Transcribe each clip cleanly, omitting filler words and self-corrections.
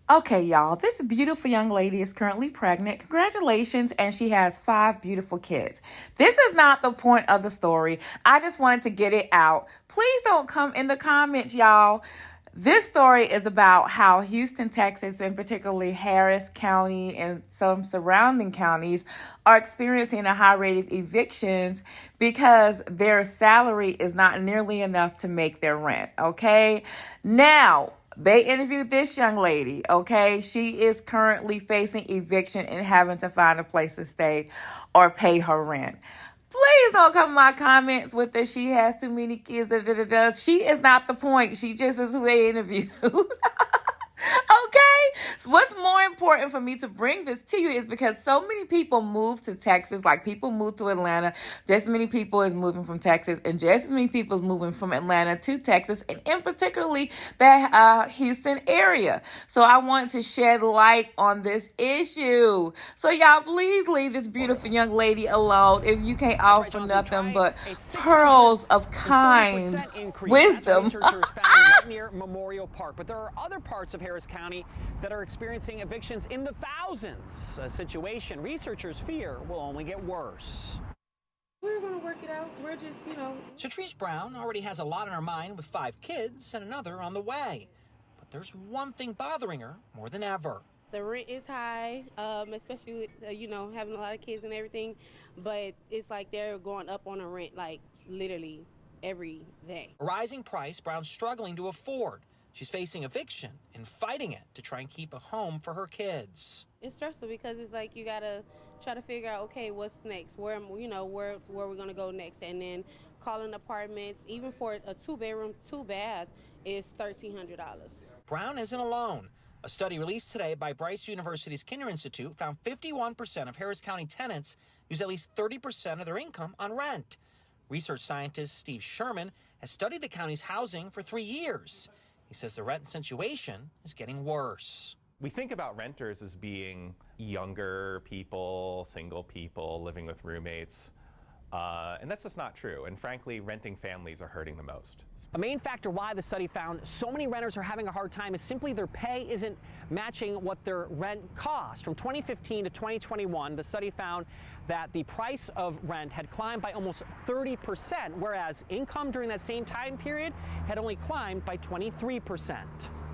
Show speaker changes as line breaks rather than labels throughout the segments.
Okay, y'all, this beautiful young lady is currently pregnant. Congratulations, and she has 5 beautiful kids. This is not the point of the story. I just wanted to get it out. Please don't come in the comments, y'all. This story is about how Houston, Texas, and particularly Harris County and some surrounding counties are experiencing a high rate of evictions because their salary is not nearly enough to make their rent. Okay. Now, they interviewed this young lady, okay? She is currently facing eviction and having to find a place to stay or pay her rent. Please don't come in my comments with that she has too many kids. Da, da, da, da. She is not the point. She just is who they interviewed. Okay. So what's more important for me to bring this to you is because so many people move to Texas, like people move to Atlanta. Just as many people is moving from Texas, and just as many people is moving from Atlanta to Texas, and in particularly the Houston area. So I want to shed light on this issue. So y'all, please leave this beautiful young lady alone if you can't offer nothing but pearls of kind wisdom.
Researchers found right near Memorial Park, but there are other parts of Harris County that are experiencing evictions in the thousands. A situation researchers fear will only get worse.
We're going to work it out. We're just,
Shatrice Brown already has a lot on her mind with 5 kids and another on the way. But there's one thing bothering her more than ever.
The rent is high, especially with, having a lot of kids and everything. But it's like they're going up on the rent, like, literally every day.
A rising price Brown's struggling to afford. She's facing eviction and fighting it to try and keep a home for her kids.
It's stressful because it's like you got to try to figure out, okay, what's next? Where we're going to go next? And then calling apartments, even for a 2-bedroom, 2-bath, is $1,300.
Brown isn't alone. A study released today by Bryce University's Kinder Institute found 51% of Harris County tenants use at least 30% of their income on rent. Research scientist Steve Sherman has studied the county's housing for 3 years. He says the rent situation is getting worse.
We think about renters as being younger people, single people, living with roommates, and that's just not true. And frankly, renting families are hurting the most.
A main factor why the study found so many renters are having a hard time is simply their pay isn't matching what their rent cost. From 2015 to 2021, the study found that the price of rent had climbed by almost 30%, whereas income during that same time period had only climbed by 23%.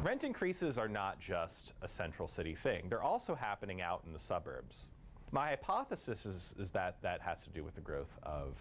Rent increases are not just a central city thing. They're also happening out in the suburbs. My hypothesis is that that has to do with the growth of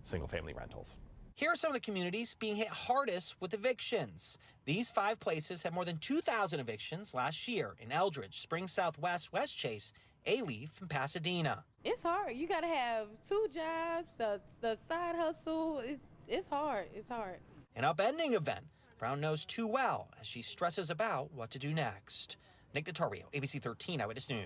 single-family rentals.
Here are some of the communities being hit hardest with evictions. These 5 places had more than 2,000 evictions last year in Eldridge, Spring Southwest, Westchase, Alief, and Pasadena.
It's hard. You got to have 2 jobs, the side hustle. It's hard. It's hard.
An upending event Brown knows too well as she stresses about what to do next. Nick Notario, ABC 13 Eyewitness News.